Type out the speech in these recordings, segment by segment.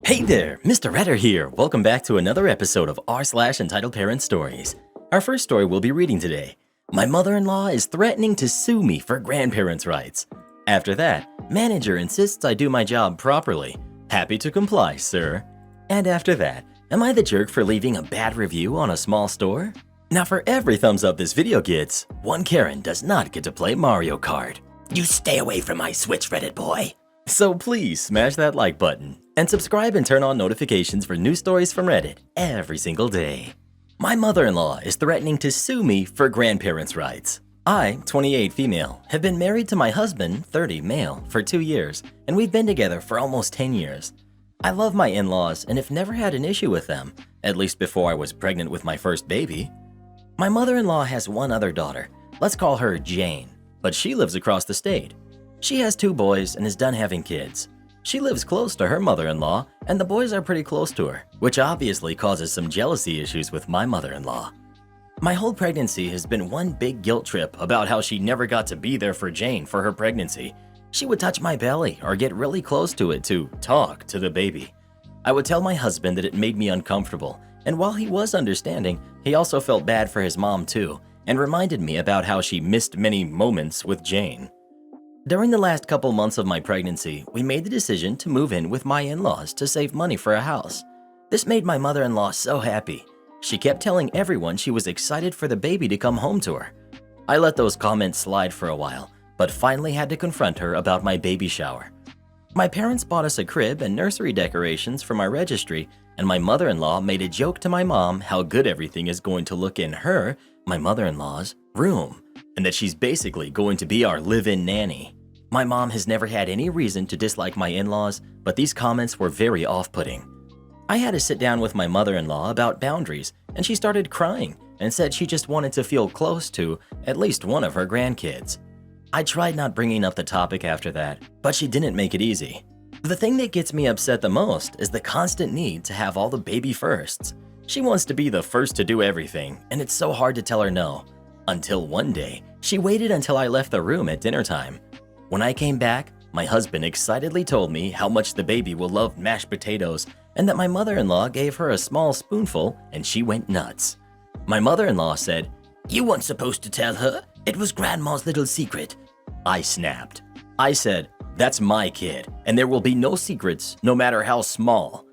Hey there, Mr. Redder here. Welcome back to another episode of r/Entitled Parent Stories. Our first story we'll be reading today. My mother-in-law is threatening to sue me for grandparents' rights. After that, manager insists I do my job properly. Happy to comply, sir. And after that, am I the jerk for leaving a bad review on a small store? Now for every thumbs up this video gets, one Karen does not get to play Mario Kart. You stay away from my Switch, Reddit boy. So please smash that like button and subscribe and turn on notifications for new stories from Reddit every single day. My mother-in-law is threatening to sue me for grandparents' rights. I, 28 female, have been married to my husband, 30 male, for 2 years, and we've been together for almost 10 years. I love my in-laws and have never had an issue with them, at least before I was pregnant with my first baby. My mother-in-law has one other daughter. Let's call her Jane, but she lives across the state. She has 2 boys and is done having kids. She lives close to her mother-in-law, and the boys are pretty close to her, which obviously causes some jealousy issues with my mother-in-law. My whole pregnancy has been one big guilt trip about how she never got to be there for Jane for her pregnancy. She would touch my belly or get really close to it to talk to the baby. I would tell my husband that it made me uncomfortable, and while he was understanding, he also felt bad for his mom too, and reminded me about how she missed many moments with Jane. During the last couple months of my pregnancy, we made the decision to move in with my in-laws to save money for a house. This made my mother-in-law so happy. She kept telling everyone she was excited for the baby to come home to her. I let those comments slide for a while, but finally had to confront her about my baby shower. My parents bought us a crib and nursery decorations for my registry, and my mother-in-law made a joke to my mom how good everything is going to look in her, my mother-in-law's, room, and that she's basically going to be our live-in nanny. My mom has never had any reason to dislike my in-laws, but these comments were very off-putting. I had to sit down with my mother-in-law about boundaries, and she started crying and said she just wanted to feel close to at least one of her grandkids. I tried not bringing up the topic after that, but she didn't make it easy. The thing that gets me upset the most is the constant need to have all the baby firsts. She wants to be the first to do everything, and it's so hard to tell her no. Until one day, she waited until I left the room at dinner time. When I came back, my husband excitedly told me how much the baby will love mashed potatoes and that my mother-in-law gave her a small spoonful and she went nuts. My mother-in-law said, "You weren't supposed to tell her. It was Grandma's little secret." I snapped. I said, "That's my kid, and there will be no secrets, no matter how small."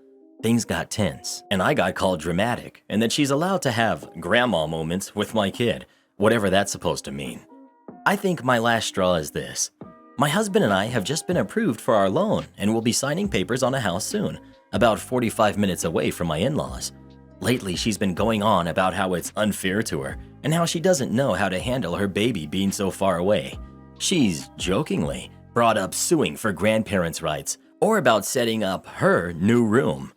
Things got tense, and I got called dramatic, and that she's allowed to have grandma moments with my kid, whatever that's supposed to mean. I think my last straw is this. My husband and I have just been approved for our loan and will be signing papers on a house soon, about 45 minutes away from my in-laws. Lately, she's been going on about how it's unfair to her and how she doesn't know how to handle her baby being so far away. She's, jokingly, brought up suing for grandparents' rights or about setting up her new room.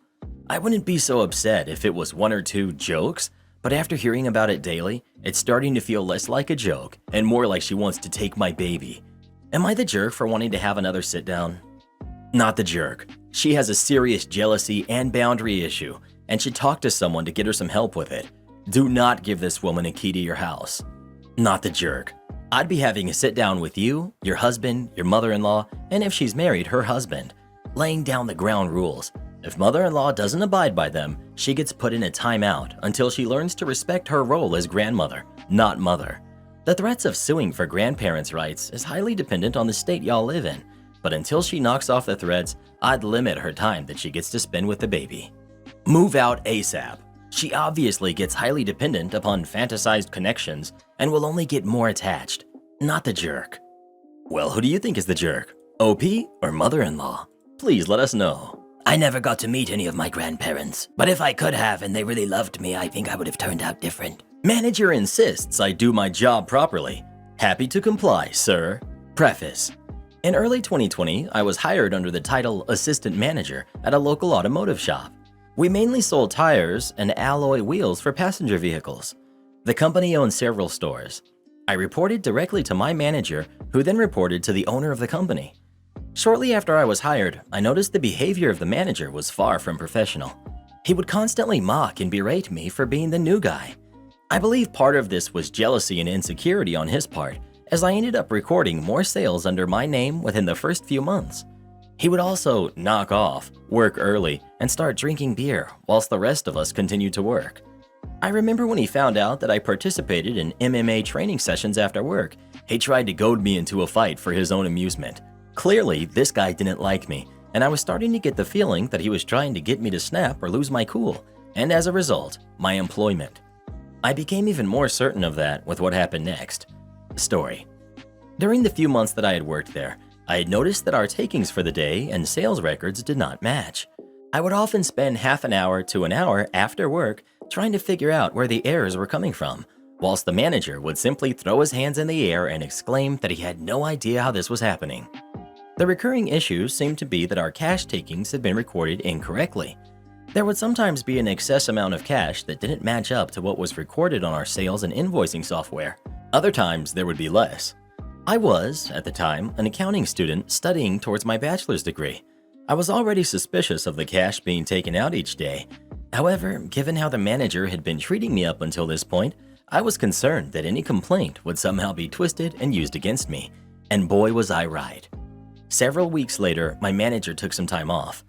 I wouldn't be so upset if it was 1 or 2 jokes, but after hearing about it daily, it's starting to feel less like a joke and more like she wants to take my baby. Am I the jerk for wanting to have another sit-down? Not the jerk. She has a serious jealousy and boundary issue and should talk to someone to get her some help with it. Do not give this woman a key to your house. Not the jerk. I'd be having a sit-down with you, your husband, your mother-in-law, and if she's married, her husband, laying down the ground rules. If mother-in-law doesn't abide by them, she gets put in a timeout until she learns to respect her role as grandmother, not mother. The threats of suing for grandparents' rights is highly dependent on the state y'all live in, but until she knocks off the threads, I'd limit her time that she gets to spend with the baby. Move out ASAP. She obviously gets highly dependent upon fantasized connections and will only get more attached, not the jerk. Well, who do you think is the jerk? OP or mother-in-law? Please let us know. I never got to meet any of my grandparents, but if I could have and they really loved me, I think I would have turned out different. Manager insists I do my job properly. Happy to comply, sir. Preface. In early 2020, I was hired under the title Assistant Manager at a local automotive shop. We mainly sold tires and alloy wheels for passenger vehicles. The company owned several stores. I reported directly to my manager, who then reported to the owner of the company. Shortly after I was hired, I noticed the behavior of the manager was far from professional. He would constantly mock and berate me for being the new guy. I believe part of this was jealousy and insecurity on his part, as I ended up recording more sales under my name within the first few months. He would also knock off, work early, and start drinking beer whilst the rest of us continued to work. I remember when he found out that I participated in MMA training sessions after work, he tried to goad me into a fight for his own amusement. Clearly, this guy didn't like me, and I was starting to get the feeling that he was trying to get me to snap or lose my cool, and as a result, my employment. I became even more certain of that with what happened next. Story. During the few months that I had worked there, I had noticed that our takings for the day and sales records did not match. I would often spend half an hour to an hour after work trying to figure out where the errors were coming from, whilst the manager would simply throw his hands in the air and exclaim that he had no idea how this was happening. The recurring issue seemed to be that our cash takings had been recorded incorrectly. There would sometimes be an excess amount of cash that didn't match up to what was recorded on our sales and invoicing software. Other times there would be less. I was, at the time, an accounting student studying towards my bachelor's degree. I was already suspicious of the cash being taken out each day. However, given how the manager had been treating me up until this point, I was concerned that any complaint would somehow be twisted and used against me. And boy was I right. Several weeks later, my manager took some time off.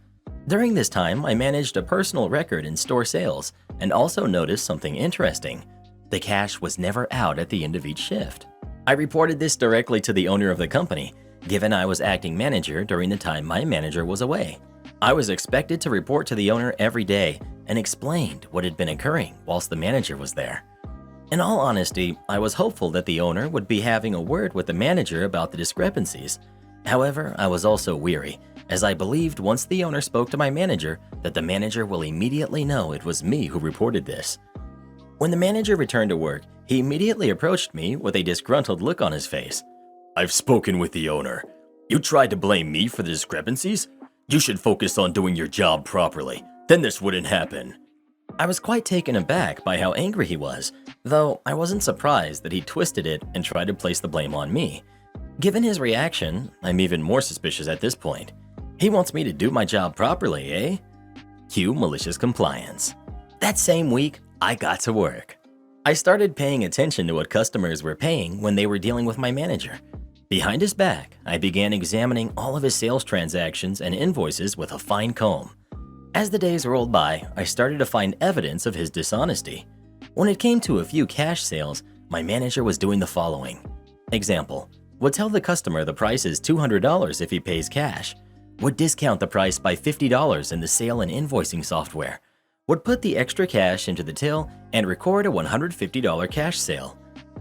During this time, I managed a personal record in store sales and also noticed something interesting. The cash was never out at the end of each shift. I reported this directly to the owner of the company, given I was acting manager during the time my manager was away. I was expected to report to the owner every day and explained what had been occurring whilst the manager was there. In all honesty, I was hopeful that the owner would be having a word with the manager about the discrepancies. However, I was also weary, as I believed once the owner spoke to my manager that the manager will immediately know it was me who reported this. When the manager returned to work, he immediately approached me with a disgruntled look on his face. "I've spoken with the owner. You tried to blame me for the discrepancies? You should focus on doing your job properly. Then this wouldn't happen." I was quite taken aback by how angry he was, though I wasn't surprised that he twisted it and tried to place the blame on me. Given his reaction, I'm even more suspicious at this point. He wants me to do my job properly, eh? Cue malicious compliance. That same week, I got to work. I started paying attention to what customers were paying when they were dealing with my manager. Behind his back, I began examining all of his sales transactions and invoices with a fine comb. As the days rolled by, I started to find evidence of his dishonesty. When it came to a few cash sales, my manager was doing the following. Example, would tell the customer the price is $200 if he pays cash, would discount the price by $50 in the sale and invoicing software, would put the extra cash into the till and record a $150 cash sale.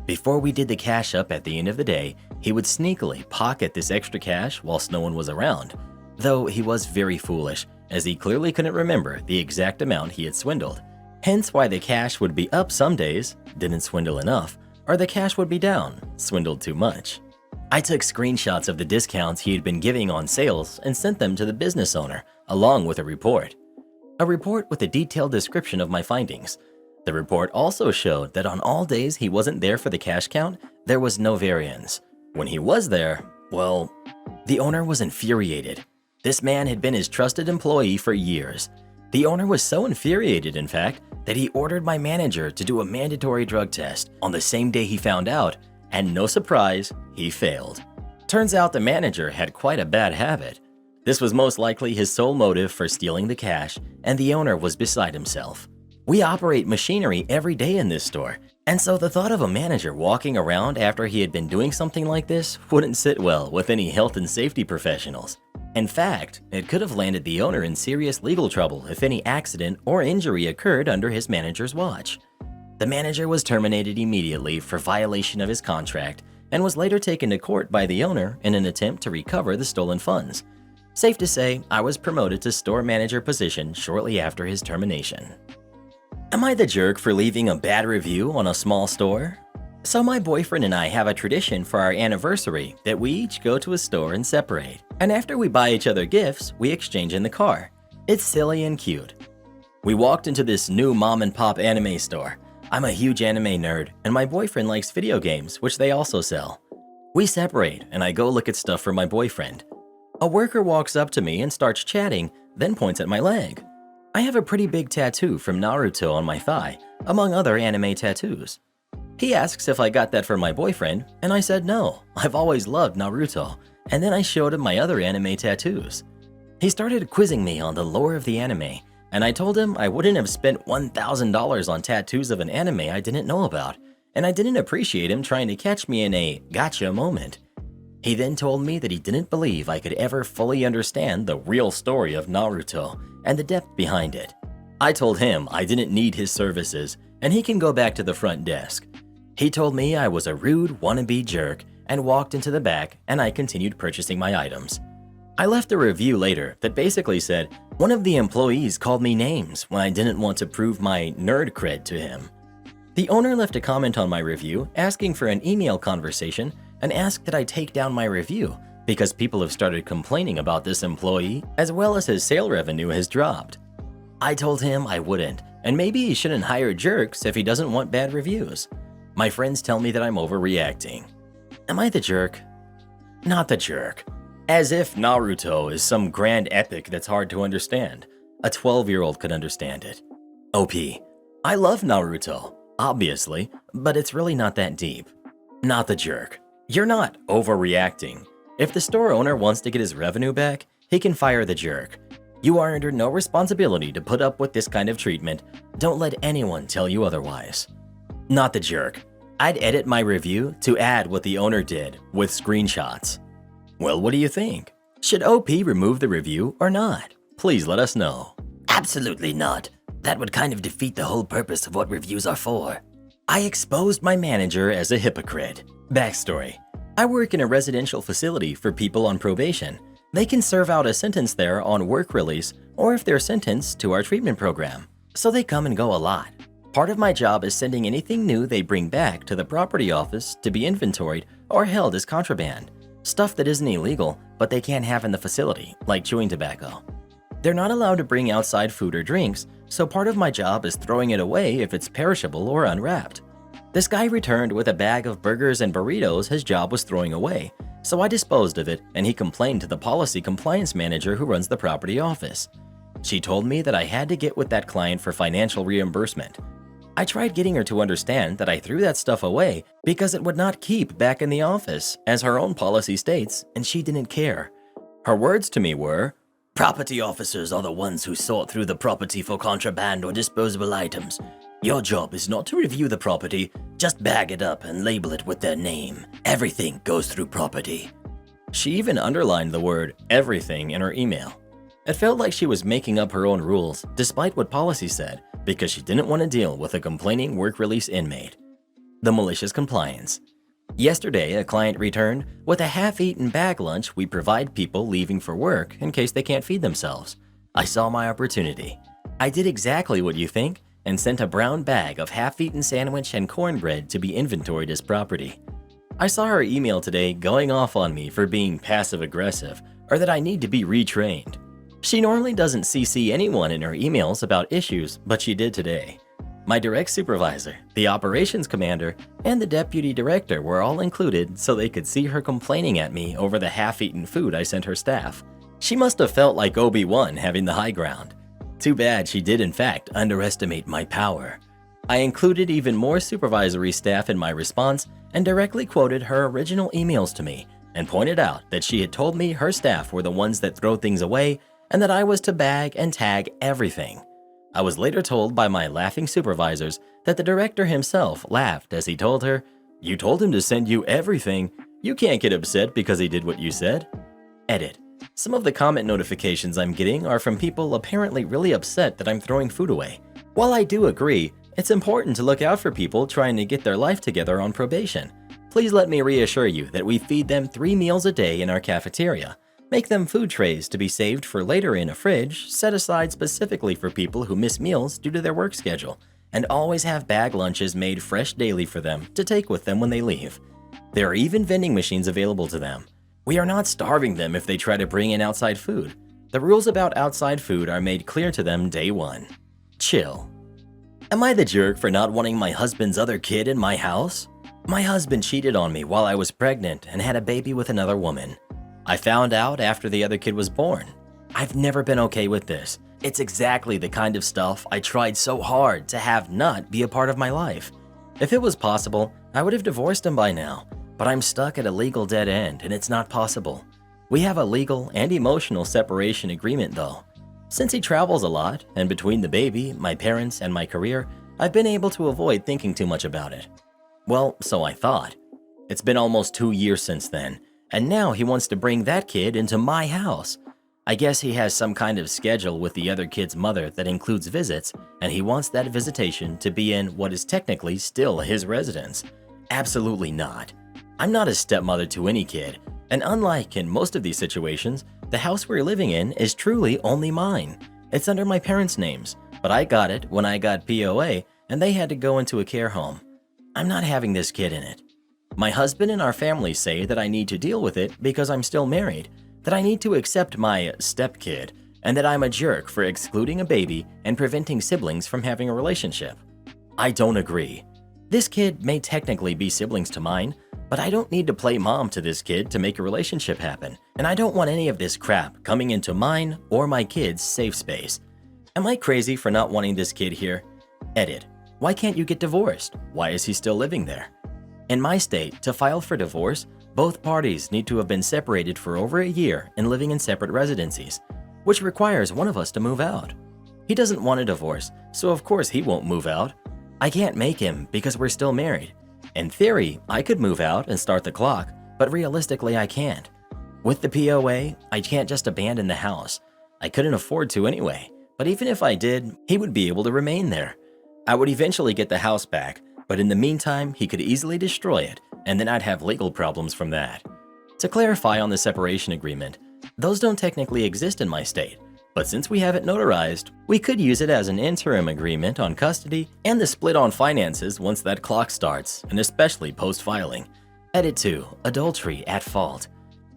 Before we did the cash up at the end of the day, he would sneakily pocket this extra cash whilst no one was around, though he was very foolish, as he clearly couldn't remember the exact amount he had swindled. Hence why the cash would be up some days, didn't swindle enough, or the cash would be down, swindled too much. I took screenshots of the discounts he had been giving on sales and sent them to the business owner, along with a report. A report with a detailed description of my findings. The report also showed that on all days he wasn't there for the cash count, there was no variance. When he was there, well, the owner was infuriated. This man had been his trusted employee for years. The owner was so infuriated, in fact, that he ordered my manager to do a mandatory drug test on the same day he found out, and no surprise, he failed. Turns out the manager had quite a bad habit. This was most likely his sole motive for stealing the cash, and the owner was beside himself. We operate machinery every day in this store, and so the thought of a manager walking around after he had been doing something like this wouldn't sit well with any health and safety professionals. In fact, it could have landed the owner in serious legal trouble if any accident or injury occurred under his manager's watch. The manager was terminated immediately for violation of his contract and was later taken to court by the owner in an attempt to recover the stolen funds. Safe to say, I was promoted to store manager position shortly after his termination. Am I the jerk for leaving a bad review on a small store? So my boyfriend and I have a tradition for our anniversary that we each go to a store and separate. And after we buy each other gifts, we exchange in the car. It's silly and cute. We walked into this new mom and pop anime store. I'm a huge anime nerd, and my boyfriend likes video games, which they also sell. We separate, and I go look at stuff for my boyfriend. A worker walks up to me and starts chatting, then points at my leg. I have a pretty big tattoo from Naruto on my thigh, among other anime tattoos. He asks if I got that for my boyfriend, and I said no, I've always loved Naruto, and then I showed him my other anime tattoos. He started quizzing me on the lore of the anime, and I told him I wouldn't have spent $1,000 on tattoos of an anime I didn't know about, and I didn't appreciate him trying to catch me in a gotcha moment. He then told me that he didn't believe I could ever fully understand the real story of Naruto and the depth behind it. I told him I didn't need his services, and he can go back to the front desk. He told me I was a rude wannabe jerk and walked into the back, and I continued purchasing my items. I left a review later that basically said one of the employees called me names when I didn't want to prove my nerd cred to him. The owner left a comment on my review asking for an email conversation and asked that I take down my review because people have started complaining about this employee as well as his sale revenue has dropped. I told him I wouldn't, and maybe he shouldn't hire jerks if he doesn't want bad reviews. My friends tell me that I'm overreacting. Am I the jerk? Not the jerk. As if Naruto is some grand epic that's hard to understand. A 12-year-old could understand it. OP. I love Naruto, obviously, but it's really not that deep. Not the jerk. You're not overreacting. If the store owner wants to get his revenue back, he can fire the jerk. You are under no responsibility to put up with this kind of treatment. Don't let anyone tell you otherwise. Not the jerk. I'd edit my review to add what the owner did with screenshots. Well, what do you think? Should OP remove the review or not? Please let us know. Absolutely not. That would kind of defeat the whole purpose of what reviews are for. I exposed my manager as a hypocrite. Backstory. I work in a residential facility for people on probation. They can serve out a sentence there on work release or if they're sentenced to our treatment program. So they come and go a lot. Part of my job is sending anything new they bring back to the property office to be inventoried or held as contraband. Stuff that isn't illegal, but they can't have in the facility, like chewing tobacco. They're not allowed to bring outside food or drinks, so part of my job is throwing it away if it's perishable or unwrapped. This guy returned with a bag of burgers and burritos his job was throwing away, so I disposed of it and he complained to the policy compliance manager who runs the property office. She told me that I had to get with that client for financial reimbursement. I tried getting her to understand that I threw that stuff away because it would not keep back in the office, as her own policy states, and she didn't care. Her words to me were, "Property officers are the ones who sort through the property for contraband or disposable items. Your job is not to review the property, just bag it up and label it with their name. Everything goes through property." She even underlined the word everything in her email. It felt like she was making up her own rules, despite what policy said, because she didn't want to deal with a complaining work release inmate. The malicious compliance. Yesterday, a client returned with a half-eaten bag lunch we provide people leaving for work in case they can't feed themselves. I saw my opportunity. I did exactly what you think and sent a brown bag of half-eaten sandwich and cornbread to be inventoried as property. I saw her email today going off on me for being passive-aggressive or that I need to be retrained. She normally doesn't CC anyone in her emails about issues, but she did today. My direct supervisor, the operations commander, and the deputy director were all included so they could see her complaining at me over the half-eaten food I sent her staff. She must have felt like Obi-Wan having the high ground. Too bad she did in fact underestimate my power. I included even more supervisory staff in my response and directly quoted her original emails to me and pointed out that she had told me her staff were the ones that throw things away and that I was to bag and tag everything. I was later told by my laughing supervisors that the director himself laughed as he told her, "You told him to send you everything. You can't get upset because he did what you said." Edit. Some of the comment notifications I'm getting are from people apparently really upset that I'm throwing food away. While I do agree, it's important to look out for people trying to get their life together on probation. Please let me reassure you that we feed them 3 meals a day in our cafeteria. Make them food trays to be saved for later in a fridge, set aside specifically for people who miss meals due to their work schedule, and always have bag lunches made fresh daily for them to take with them when they leave. There are even vending machines available to them. We are not starving them if they try to bring in outside food. The rules about outside food are made clear to them day one. Chill. Am I the jerk for not wanting my husband's other kid in my house? My husband cheated on me while I was pregnant and had a baby with another woman. I found out after the other kid was born. I've never been okay with this. It's exactly the kind of stuff I tried so hard to have not be a part of my life. If it was possible, I would have divorced him by now, but I'm stuck at a legal dead end and it's not possible. We have a legal and emotional separation agreement though. Since he travels a lot, and between the baby, my parents, and my career, I've been able to avoid thinking too much about it. Well, so I thought. It's been almost 2 years since then, and now he wants to bring that kid into my house. I guess he has some kind of schedule with the other kid's mother that includes visits, and he wants that visitation to be in what is technically still his residence. Absolutely not. I'm not a stepmother to any kid, and unlike in most of these situations, the house we're living in is truly only mine. It's under my parents' names, but I got it when I got POA and they had to go into a care home. I'm not having this kid in it. My husband and our family say that I need to deal with it because I'm still married, that I need to accept my stepkid, and that I'm a jerk for excluding a baby and preventing siblings from having a relationship. I don't agree. This kid may technically be siblings to mine, but I don't need to play mom to this kid to make a relationship happen, and I don't want any of this crap coming into mine or my kid's safe space. Am I crazy for not wanting this kid here? Edit. Why can't you get divorced? Why is he still living there? In my state, to file for divorce, both parties need to have been separated for over a year and living in separate residencies, which requires one of us to move out. He doesn't want a divorce, so of course he won't move out. I can't make him because we're still married. In theory, I could move out and start the clock, but realistically I can't. With the POA, I can't just abandon the house. I couldn't afford to anyway, but even if I did, he would be able to remain there. I would eventually get the house back, but in the meantime, he could easily destroy it, and then I'd have legal problems from that. To clarify on the separation agreement, those don't technically exist in my state, but since we have it notarized, we could use it as an interim agreement on custody and the split on finances once that clock starts, and especially post-filing. Edit 2. Adultery at fault.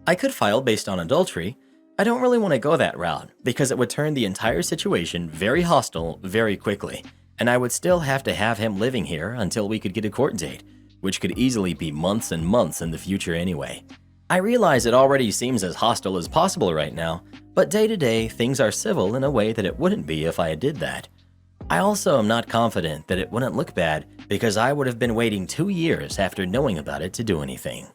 I could file based on adultery. I don't really want to go that route because it would turn the entire situation very hostile very quickly, and I would still have to have him living here until we could get a court date, which could easily be months and months in the future anyway. I realize it already seems as hostile as possible right now, but day to day things are civil in a way that it wouldn't be if I did that. I also am not confident that it wouldn't look bad because I would have been waiting 2 years after knowing about it to do anything.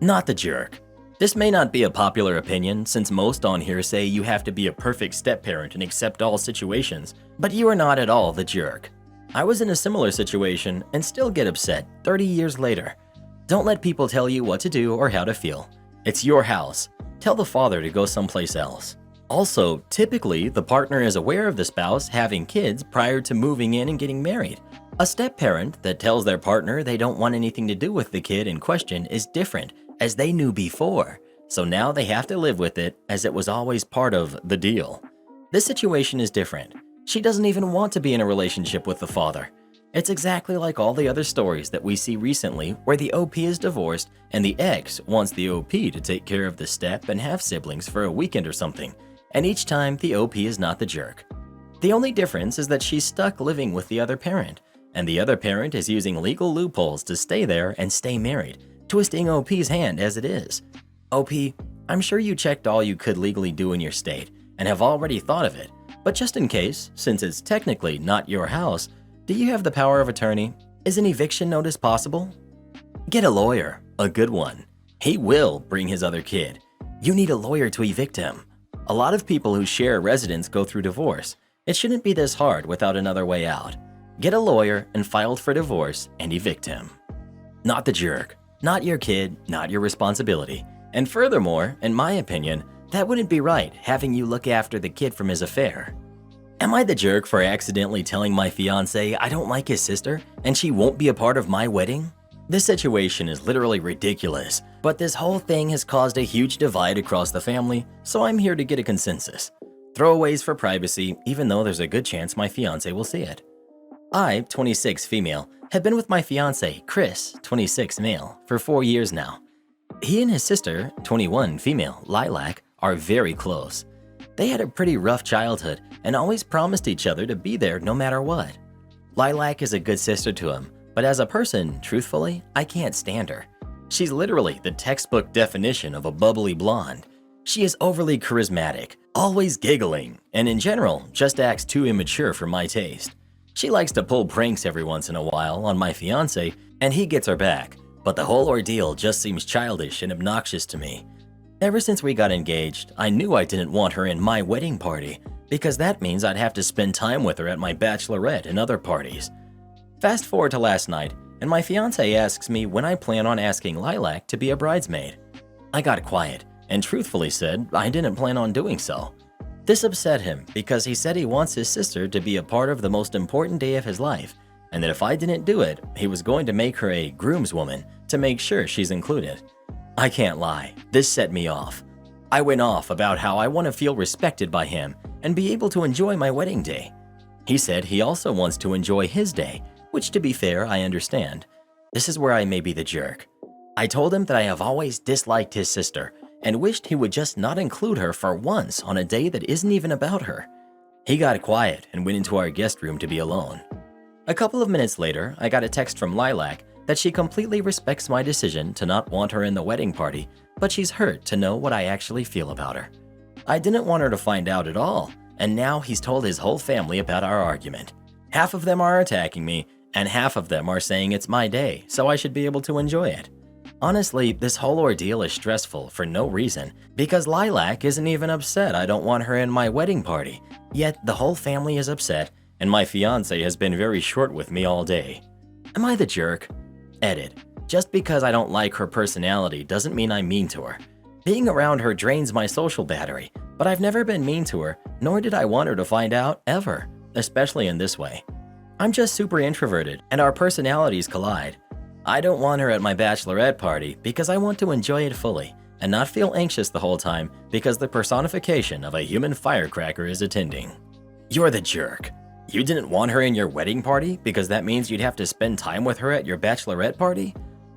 Not the jerk. This may not be a popular opinion since most on here say you have to be a perfect step-parent and accept all situations, but you are not at all the jerk. I was in a similar situation and still get upset 30 years later. Don't let people tell you what to do or how to feel. It's your house. Tell the father to go someplace else. Also, typically, the partner is aware of the spouse having kids prior to moving in and getting married. A step-parent that tells their partner they don't want anything to do with the kid in question is different, as they knew before, so now they have to live with it as it was always part of the deal. This situation is different. She doesn't even want to be in a relationship with the father. It's exactly like all the other stories that we see recently where the OP is divorced and the ex wants the OP to take care of the step and have siblings for a weekend or something, and each time the OP is not the jerk. The only difference is that she's stuck living with the other parent, and the other parent is using legal loopholes to stay there and stay married, twisting OP's hand as it is. OP, I'm sure you checked all you could legally do in your state and have already thought of it, but just in case, since it's technically not your house, do you have the power of attorney? Is an eviction notice possible? Get a lawyer, a good one. He will bring his other kid. You need a lawyer to evict him. A lot of people who share a residence go through divorce. It shouldn't be this hard without another way out. Get a lawyer and file for divorce and evict him. Not the jerk. Not your kid, not your responsibility. And furthermore, in my opinion, that wouldn't be right having you look after the kid from his affair. Am I the jerk for accidentally telling my fiancé I don't like his sister and she won't be a part of my wedding? This situation is literally ridiculous, but this whole thing has caused a huge divide across the family, so I'm here to get a consensus. Throwaways for privacy, even though there's a good chance my fiancé will see it. I, 26 female, have been with my fiancé, Chris, 26 male, for 4 years now. He and his sister, 21 female, Lilac, are very close. They had a pretty rough childhood and always promised each other to be there no matter what. Lilac is a good sister to him, but as a person, truthfully, I can't stand her. She's literally the textbook definition of a bubbly blonde. She is overly charismatic, always giggling, and in general, just acts too immature for my taste. She likes to pull pranks every once in a while on my fiancé, and he gets her back, but the whole ordeal just seems childish and obnoxious to me. Ever since we got engaged, I knew I didn't want her in my wedding party because that means I'd have to spend time with her at my bachelorette and other parties. Fast forward to last night, and my fiance asks me when I plan on asking Lilac to be a bridesmaid. I got quiet and truthfully said I didn't plan on doing so. This upset him because he said he wants his sister to be a part of the most important day of his life, and that if I didn't do it, he was going to make her a groomswoman to make sure she's included. I can't lie, this set me off. I went off about how I want to feel respected by him and be able to enjoy my wedding day. He said he also wants to enjoy his day, which to be fair, I understand. This is where I may be the jerk. I told him that I have always disliked his sister and wished he would just not include her for once on a day that isn't even about her. He got quiet and went into our guest room to be alone. A couple of minutes later, I got a text from Lilac that she completely respects my decision to not want her in the wedding party, but she's hurt to know what I actually feel about her. I didn't want her to find out at all, and now he's told his whole family about our argument. Half of them are attacking me, and half of them are saying it's my day, so I should be able to enjoy it. Honestly, this whole ordeal is stressful for no reason, because Lilac isn't even upset I don't want her in my wedding party, yet the whole family is upset, and my fiance has been very short with me all day. Am I the jerk? Edit. Just because I don't like her personality doesn't mean I'm mean to her. Being around her drains my social battery, but I've never been mean to her, nor did I want her to find out, ever, especially in this way. I'm just super introverted, and our personalities collide. I don't want her at my bachelorette party because I want to enjoy it fully and not feel anxious the whole time because the personification of a human firecracker is attending. You're the jerk. You didn't want her in your wedding party because that means you'd have to spend time with her at your bachelorette party?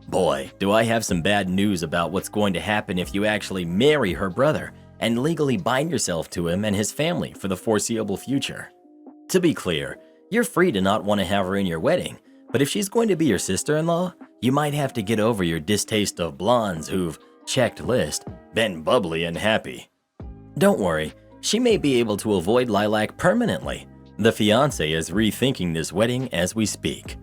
Boy, do I have some bad news about what's going to happen if you actually marry her brother and legally bind yourself to him and his family for the foreseeable future. To be clear, you're free to not want to have her in your wedding, but if she's going to be your sister-in-law, you might have to get over your distaste of blondes who've, checked list, been bubbly and happy. Don't worry, she may be able to avoid Lilac permanently. The fiancé is rethinking this wedding as we speak.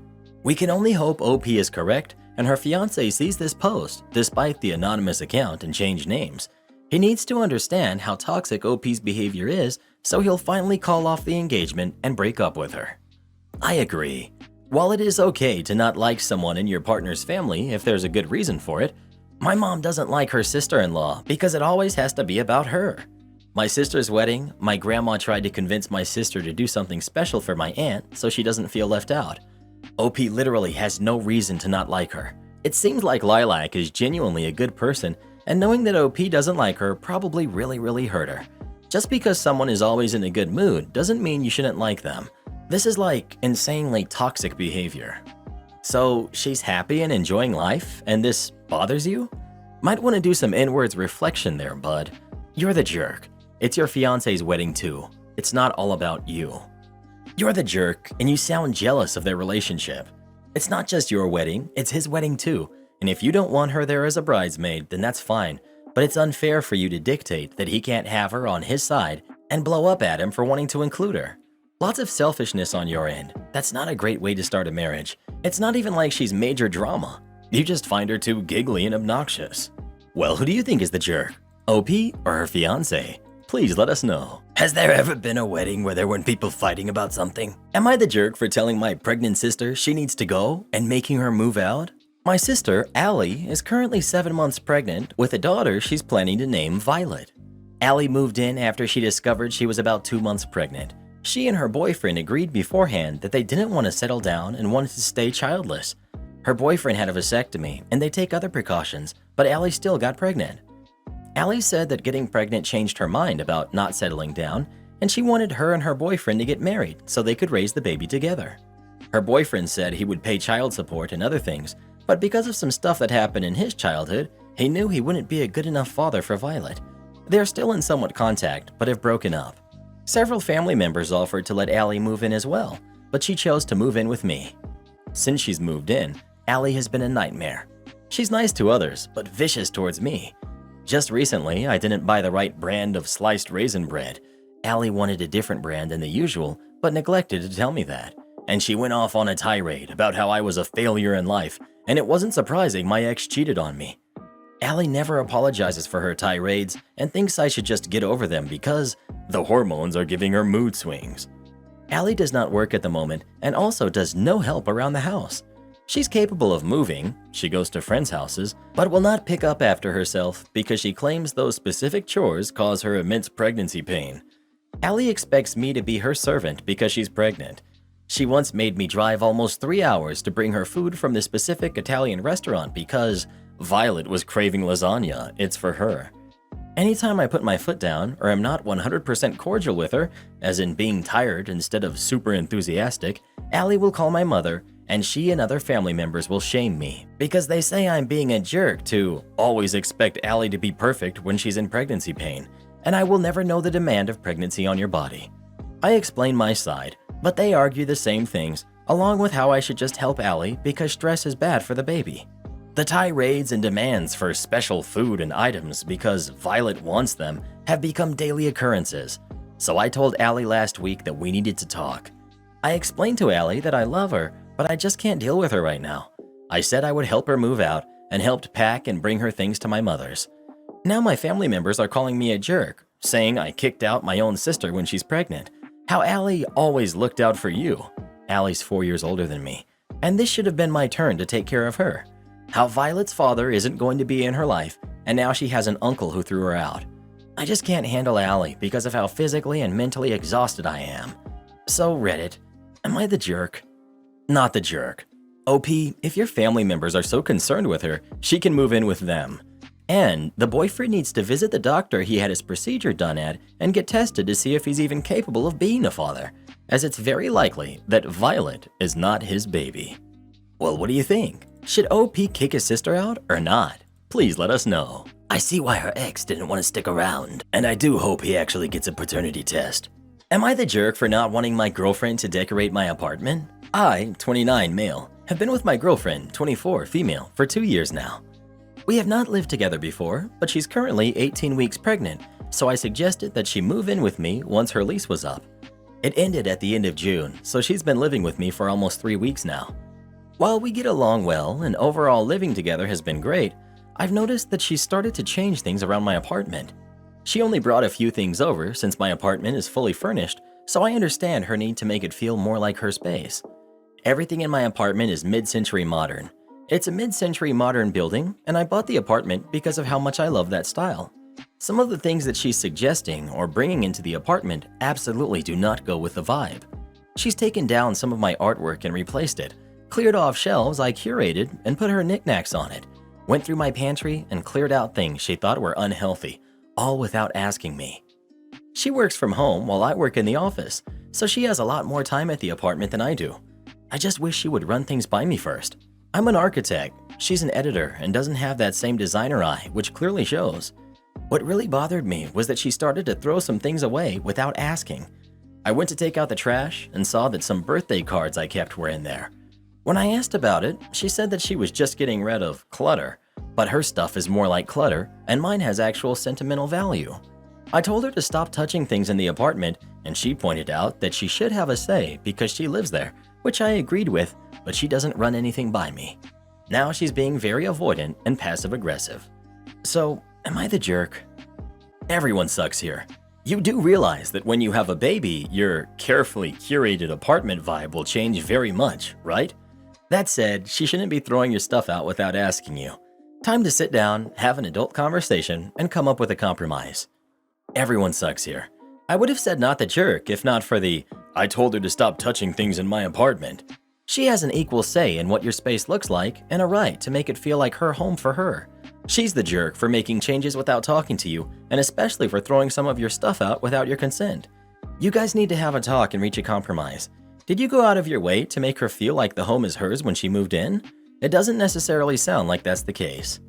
We can only hope OP is correct and her fiancé sees this post despite the anonymous account and changed names. He needs to understand how toxic OP's behavior is, so he'll finally call off the engagement and break up with her. I agree. While it is okay to not like someone in your partner's family if there's a good reason for it, my mom doesn't like her sister-in-law because it always has to be about her. My sister's wedding, my grandma tried to convince my sister to do something special for my aunt so she doesn't feel left out. OP literally has no reason to not like her. It seems like Lilac is genuinely a good person, and knowing that OP doesn't like her probably really hurt her. Just because someone is always in a good mood doesn't mean you shouldn't like them. This is like insanely toxic behavior. So she's happy and enjoying life, and this bothers you? Might want to do some inwards reflection there, bud. You're the jerk. It's your fiance's wedding too. It's not all about you. You're the jerk, and you sound jealous of their relationship. It's not just your wedding, it's his wedding too. And if you don't want her there as a bridesmaid, then that's fine. But it's unfair for you to dictate that he can't have her on his side and blow up at him for wanting to include her. Lots of selfishness on your end. That's not a great way to start a marriage. It's not even like she's major drama. You just find her too giggly and obnoxious. Well, who do you think is the jerk? OP or her fiancé? Please let us know. Has there ever been a wedding where there weren't people fighting about something? Am I the jerk for telling my pregnant sister she needs to go and making her move out? My sister, Allie, is currently 7 months pregnant with a daughter she's planning to name Violet. Allie moved in after she discovered she was about 2 months pregnant. She and her boyfriend agreed beforehand that they didn't want to settle down and wanted to stay childless. Her boyfriend had a vasectomy and they take other precautions, but Allie still got pregnant. Allie said that getting pregnant changed her mind about not settling down, and she wanted her and her boyfriend to get married so they could raise the baby together. Her boyfriend said he would pay child support and other things, but because of some stuff that happened in his childhood, he knew he wouldn't be a good enough father for Violet. They're still in somewhat contact, but have broken up. Several family members offered to let Allie move in as well, but she chose to move in with me. Since she's moved in, Allie has been a nightmare. She's nice to others, but vicious towards me. Just recently, I didn't buy the right brand of sliced raisin bread. Allie wanted a different brand than the usual, but neglected to tell me that. And she went off on a tirade about how I was a failure in life, and it wasn't surprising my ex cheated on me. Allie never apologizes for her tirades and thinks I should just get over them because the hormones are giving her mood swings. Allie does not work at the moment and also does no help around the house. She's capable of moving, she goes to friends' houses, but will not pick up after herself because she claims those specific chores cause her immense pregnancy pain. Allie expects me to be her servant because she's pregnant. She once made me drive almost 3 hours to bring her food from the specific Italian restaurant because Violet was craving lasagna, it's for her. Anytime I put my foot down or am not 100% cordial with her, as in being tired instead of super enthusiastic, Allie will call my mother and she and other family members will shame me because they say I'm being a jerk to always expect Allie to be perfect when she's in pregnancy pain, and I will never know the demand of pregnancy on your body. I explain my side, but they argue the same things, along with how I should just help Allie because stress is bad for the baby. The tirades and demands for special food and items because Violet wants them have become daily occurrences, so I told Allie last week that we needed to talk. I explained to Allie that I love her, but I just can't deal with her right now. I said I would help her move out and helped pack and bring her things to my mother's. Now my family members are calling me a jerk, saying I kicked out my own sister when she's pregnant. How Allie always looked out for you. Allie's 4 years older than me, and this should have been my turn to take care of her. How Violet's father isn't going to be in her life, and now she has an uncle who threw her out. I just can't handle Allie because of how physically and mentally exhausted I am. So Reddit, am I the jerk? Not the jerk. OP, if your family members are so concerned with her, she can move in with them. And the boyfriend needs to visit the doctor he had his procedure done at and get tested to see if he's even capable of being a father, as it's very likely that Violet is not his baby. Well, what do you think? Should OP kick his sister out or not? Please let us know. I see why her ex didn't want to stick around, and I do hope he actually gets a paternity test. Am I the jerk for not wanting my girlfriend to decorate my apartment? I, 29 male, have been with my girlfriend, 24 female, for 2 years now. We have not lived together before, but she's currently 18 weeks pregnant, so I suggested that she move in with me once her lease was up. It ended at the end of June, so she's been living with me for almost 3 weeks now. While we get along well and overall living together has been great, I've noticed that she's started to change things around my apartment. She only brought a few things over since my apartment is fully furnished, so I understand her need to make it feel more like her space. Everything in my apartment is mid-century modern. It's a mid-century modern building, and I bought the apartment because of how much I love that style. Some of the things that she's suggesting or bringing into the apartment absolutely do not go with the vibe. She's taken down some of my artwork and replaced it, cleared off shelves I curated and put her knickknacks on it, went through my pantry and cleared out things she thought were unhealthy, all without asking me. She works from home while I work in the office, so she has a lot more time at the apartment than I do. I just wish she would run things by me first. I'm an architect, she's an editor and doesn't have that same designer eye, which clearly shows. What really bothered me was that she started to throw some things away without asking. I went to take out the trash and saw that some birthday cards I kept were in there. When I asked about it, she said that she was just getting rid of clutter, but her stuff is more like clutter and mine has actual sentimental value. I told her to stop touching things in the apartment and she pointed out that she should have a say because she lives there, which I agreed with, but she doesn't run anything by me. Now she's being very avoidant and passive-aggressive. So, am I the jerk? Everyone sucks here. You do realize that when you have a baby, your carefully curated apartment vibe will change very much, right? That said, she shouldn't be throwing your stuff out without asking you. Time to sit down, have an adult conversation, and come up with a compromise. Everyone sucks here. I would have said not the jerk if not for the, I told her to stop touching things in my apartment. She has an equal say in what your space looks like and a right to make it feel like her home for her. She's the jerk for making changes without talking to you, and especially for throwing some of your stuff out without your consent. You guys need to have a talk and reach a compromise. Did you go out of your way to make her feel like the home is hers when she moved in? It doesn't necessarily sound like that's the case.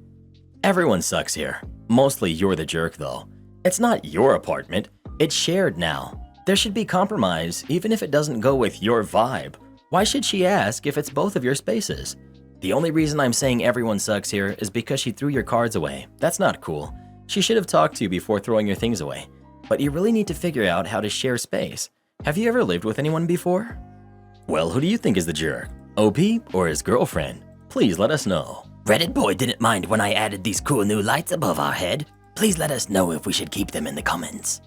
Everyone sucks here. Mostly you're the jerk though. It's not your apartment, it's shared now. There should be compromise even if it doesn't go with your vibe. Why should she ask if it's both of your spaces? The only reason I'm saying everyone sucks here is because she threw your cards away. That's not cool. She should have talked to you before throwing your things away. But you really need to figure out how to share space. Have you ever lived with anyone before? Well, who do you think is the jerk? OP or his girlfriend? Please let us know. Reddit boy didn't mind when I added these cool new lights above our head. Please let us know if we should keep them in the comments.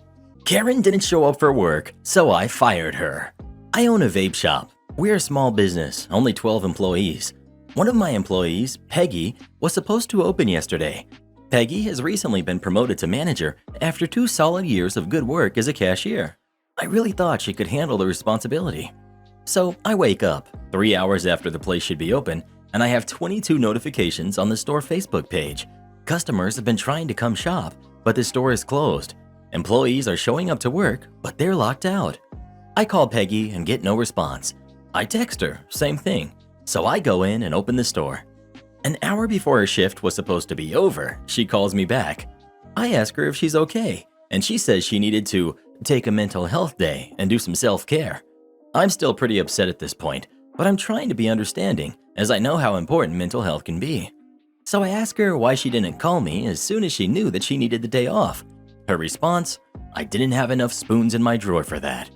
Karen didn't show up for work, so I fired her. I own a vape shop. We're a small business, only 12 employees. One of my employees, Peggy, was supposed to open yesterday. Peggy has recently been promoted to manager after 2 solid years of good work as a cashier. I really thought she could handle the responsibility. So I wake up 3 hours after the place should be open, and I have 22 notifications on the store Facebook page. Customers have been trying to come shop, but the store is closed. Employees are showing up to work, but they're locked out. I call Peggy and get no response. I text her, same thing. So I go in and open the store. An hour before her shift was supposed to be over, she calls me back. I ask her if she's okay, and she says she needed to take a mental health day and do some self-care. I'm still pretty upset at this point, but I'm trying to be understanding as I know how important mental health can be. So I ask her why she didn't call me as soon as she knew that she needed the day off. Her response, I didn't have enough spoons in my drawer for that.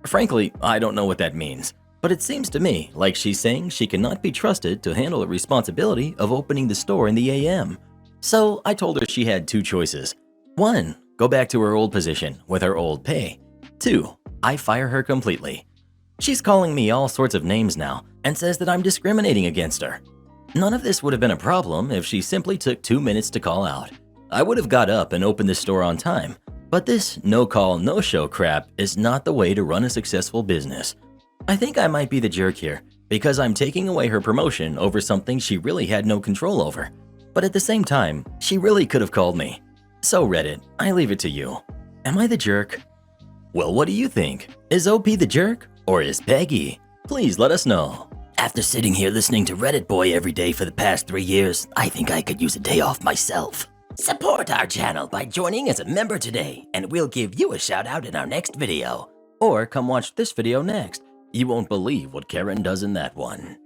Frankly, I don't know what that means, but it seems to me like she's saying she cannot be trusted to handle the responsibility of opening the store in the AM. So I told her she had 2 choices. 1, go back to her old position with her old pay. 2, I fire her completely. She's calling me all sorts of names now and says that I'm discriminating against her. None of this would have been a problem if she simply took 2 minutes to call out. I would have got up and opened the store on time, but this no-call, no-show crap is not the way to run a successful business. I think I might be the jerk here because I'm taking away her promotion over something she really had no control over. But at the same time, she really could have called me. So Reddit, I leave it to you. Am I the jerk? Well, what do you think? Is OP the jerk or is Peggy? Please let us know. After sitting here listening to Reddit Boy every day for the past 3 years, I think I could use a day off myself. Support our channel by joining as a member today, and we'll give you a shout out in our next video. Or come watch this video next. You won't believe what Karen does in that one.